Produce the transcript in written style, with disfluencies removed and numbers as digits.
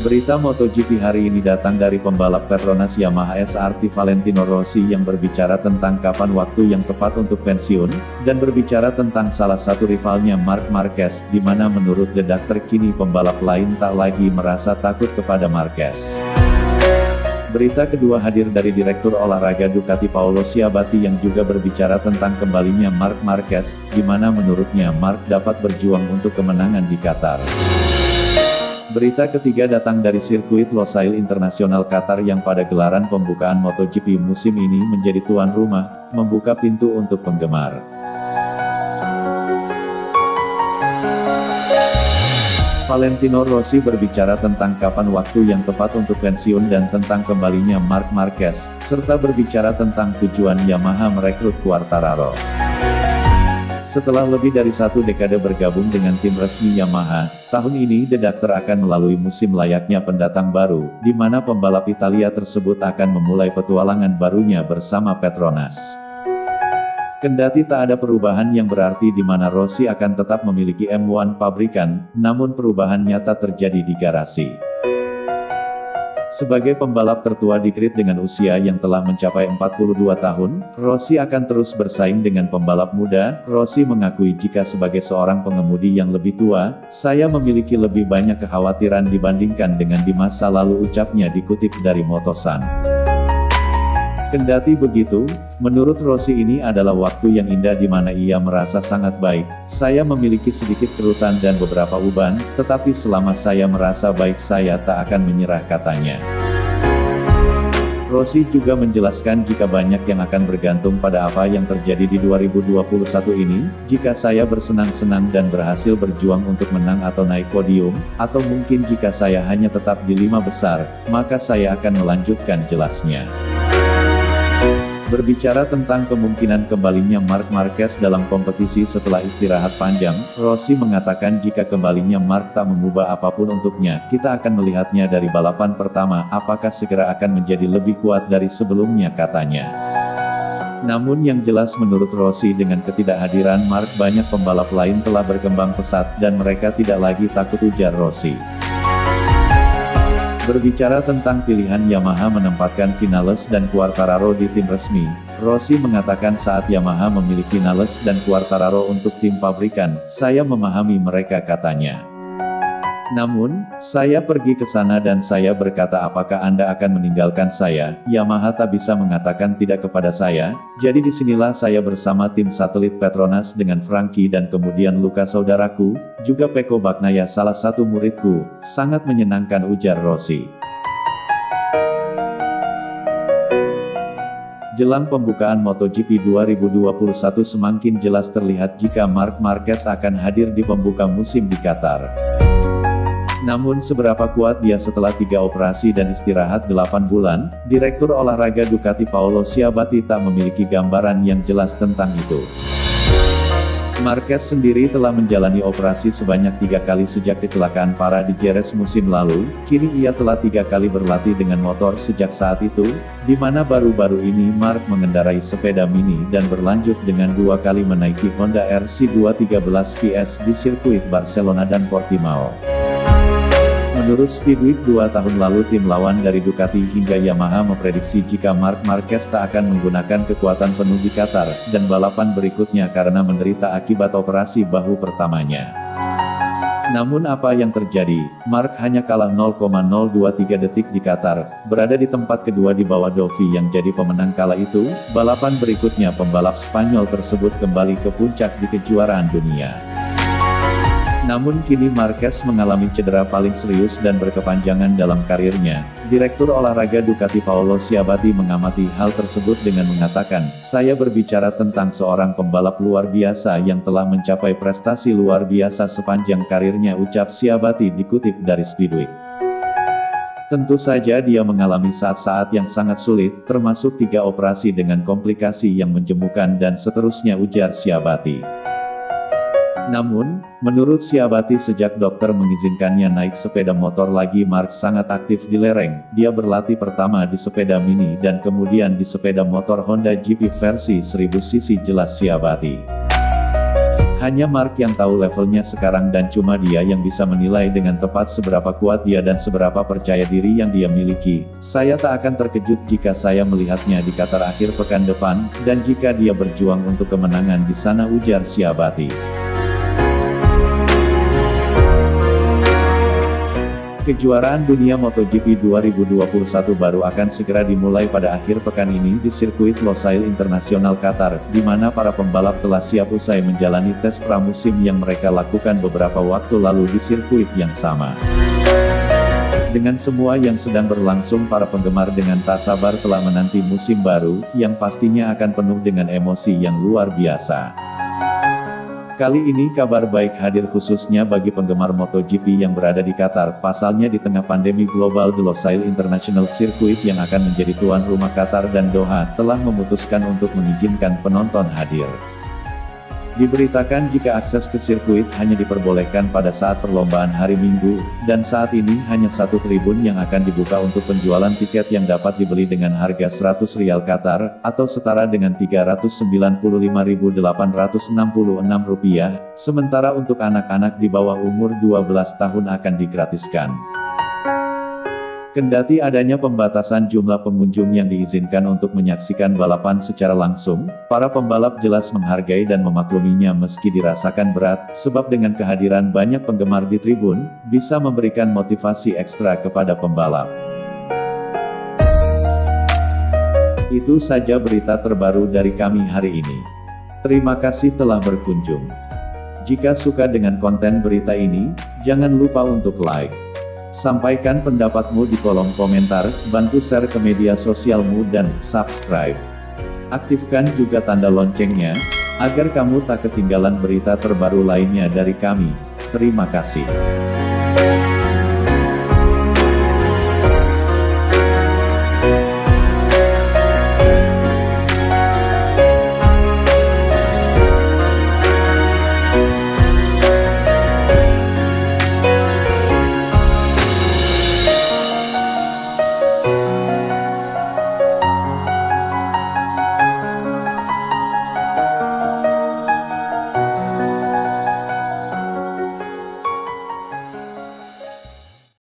Berita MotoGP hari ini datang dari pembalap Petronas Yamaha SRT Valentino Rossi yang berbicara tentang kapan waktu yang tepat untuk pensiun, dan berbicara tentang salah satu rivalnya Marc Marquez, di mana menurut The Doctor kini pembalap lain tak lagi merasa takut kepada Marquez. Berita kedua hadir dari Direktur Olahraga Ducati Paolo Ciabatti yang juga berbicara tentang kembalinya Marc Marquez, di mana menurutnya Marc dapat berjuang untuk kemenangan di Qatar. Berita ketiga datang dari sirkuit Losail Internasional Qatar yang pada gelaran pembukaan MotoGP musim ini menjadi tuan rumah, membuka pintu untuk penggemar. Valentino Rossi berbicara tentang kapan waktu yang tepat untuk pensiun dan tentang kembalinya Marc Marquez, serta berbicara tentang tujuan Yamaha merekrut Quartararo. Setelah lebih dari 1 dekade bergabung dengan tim resmi Yamaha, tahun ini The Doctor akan melalui musim layaknya pendatang baru, di mana pembalap Italia tersebut akan memulai petualangan barunya bersama Petronas. Kendati tak ada perubahan yang berarti di mana Rossi akan tetap memiliki M1 pabrikan, namun perubahan nyata terjadi di garasi. Sebagai pembalap tertua di grid dengan usia yang telah mencapai 42 tahun, Rossi akan terus bersaing dengan pembalap muda. Rossi mengakui jika sebagai seorang pengemudi yang lebih tua, saya memiliki lebih banyak kekhawatiran dibandingkan dengan di masa lalu, ucapnya dikutip dari Motosan. Kendati begitu, menurut Rossi ini adalah waktu yang indah di mana ia merasa sangat baik. Saya memiliki sedikit kerutan dan beberapa uban, tetapi selama saya merasa baik saya tak akan menyerah, katanya. Rossi juga menjelaskan jika banyak yang akan bergantung pada apa yang terjadi di 2021 ini, jika saya bersenang-senang dan berhasil berjuang untuk menang atau naik podium, atau mungkin jika saya hanya tetap di 5 besar, maka saya akan melanjutkan, jelasnya. Berbicara tentang kemungkinan kembalinya Marc Marquez dalam kompetisi setelah istirahat panjang, Rossi mengatakan jika kembalinya Marc tak mengubah apapun untuknya, kita akan melihatnya dari balapan pertama, apakah segera akan menjadi lebih kuat dari sebelumnya, katanya. Namun yang jelas menurut Rossi dengan ketidakhadiran Marc banyak pembalap lain telah berkembang pesat, dan mereka tidak lagi takut, ujar Rossi. Berbicara tentang pilihan Yamaha menempatkan Vinales dan Quartararo di tim resmi, Rossi mengatakan saat Yamaha memilih Vinales dan Quartararo untuk tim pabrikan, saya memahami mereka, katanya. Namun, saya pergi ke sana dan saya berkata apakah Anda akan meninggalkan saya? Yamaha tak bisa mengatakan tidak kepada saya, jadi disinilah saya bersama tim satelit Petronas dengan Frankie dan kemudian Luca saudaraku, juga Pecco Bagnaia salah satu muridku, sangat menyenangkan, ujar Rossi. Jelang pembukaan MotoGP 2021 semakin jelas terlihat jika Marc Marquez akan hadir di pembuka musim di Qatar. Namun seberapa kuat dia setelah 3 operasi dan istirahat 8 bulan, Direktur Olahraga Ducati Paolo Ciabatti tak memiliki gambaran yang jelas tentang itu. Marquez sendiri telah menjalani operasi sebanyak 3 kali sejak kecelakaan parah di Jerez musim lalu. Kini ia telah 3 kali berlatih dengan motor sejak saat itu, di mana baru-baru ini Marc mengendarai sepeda mini dan berlanjut dengan 2 kali menaiki Honda RC213 VS di sirkuit Barcelona dan Portimao. Menurut Speedweek 2 tahun lalu, tim lawan dari Ducati hingga Yamaha memprediksi jika Marc Marquez tak akan menggunakan kekuatan penuh di Qatar, dan balapan berikutnya karena menderita akibat operasi bahu pertamanya. Namun apa yang terjadi? Marc hanya kalah 0,023 detik di Qatar, berada di tempat kedua di bawah Dovi yang jadi pemenang kala itu. Balapan berikutnya pembalap Spanyol tersebut kembali ke puncak di kejuaraan dunia. Namun kini Marquez mengalami cedera paling serius dan berkepanjangan dalam karirnya. Direktur olahraga Ducati Paolo Ciabatti mengamati hal tersebut dengan mengatakan, "Saya berbicara tentang seorang pembalap luar biasa yang telah mencapai prestasi luar biasa sepanjang karirnya," ucap Ciabatti dikutip dari Speedweek. Tentu saja dia mengalami saat-saat yang sangat sulit, termasuk 3 operasi dengan komplikasi yang menjemukan dan seterusnya, ujar Ciabatti. Namun, menurut Ciabatti sejak dokter mengizinkannya naik sepeda motor lagi, Mark sangat aktif di lereng. Dia berlatih pertama di sepeda mini dan kemudian di sepeda motor Honda GP versi 1000cc, jelas Ciabatti. Hanya Mark yang tahu levelnya sekarang dan cuma dia yang bisa menilai dengan tepat seberapa kuat dia dan seberapa percaya diri yang dia miliki. "Saya tak akan terkejut jika saya melihatnya di Qatar akhir pekan depan, dan jika dia berjuang untuk kemenangan di sana," ujar Ciabatti. Kejuaraan dunia MotoGP 2021 baru akan segera dimulai pada akhir pekan ini di sirkuit Losail Internasional Qatar, di mana para pembalap telah siap usai menjalani tes pramusim yang mereka lakukan beberapa waktu lalu di sirkuit yang sama. Dengan semua yang sedang berlangsung, para penggemar dengan tak sabar telah menanti musim baru, yang pastinya akan penuh dengan emosi yang luar biasa. Kali ini kabar baik hadir khususnya bagi penggemar MotoGP yang berada di Qatar. Pasalnya di tengah pandemi global, The Losail International Circuit yang akan menjadi tuan rumah Qatar dan Doha telah memutuskan untuk mengizinkan penonton hadir. Diberitakan jika akses ke sirkuit hanya diperbolehkan pada saat perlombaan hari Minggu, dan saat ini hanya 1 tribun yang akan dibuka untuk penjualan tiket yang dapat dibeli dengan harga Riyal 100 Qatar, atau setara dengan Rp395.866, sementara untuk anak-anak di bawah umur 12 tahun akan digratiskan. Kendati adanya pembatasan jumlah pengunjung yang diizinkan untuk menyaksikan balapan secara langsung, para pembalap jelas menghargai dan memakluminya meski dirasakan berat, sebab dengan kehadiran banyak penggemar di tribun, bisa memberikan motivasi ekstra kepada pembalap. Itu saja berita terbaru dari kami hari ini. Terima kasih telah berkunjung. Jika suka dengan konten berita ini, jangan lupa untuk like. Sampaikan pendapatmu di kolom komentar, bantu share ke media sosialmu dan subscribe. Aktifkan juga tanda loncengnya, agar kamu tak ketinggalan berita terbaru lainnya dari kami. Terima kasih.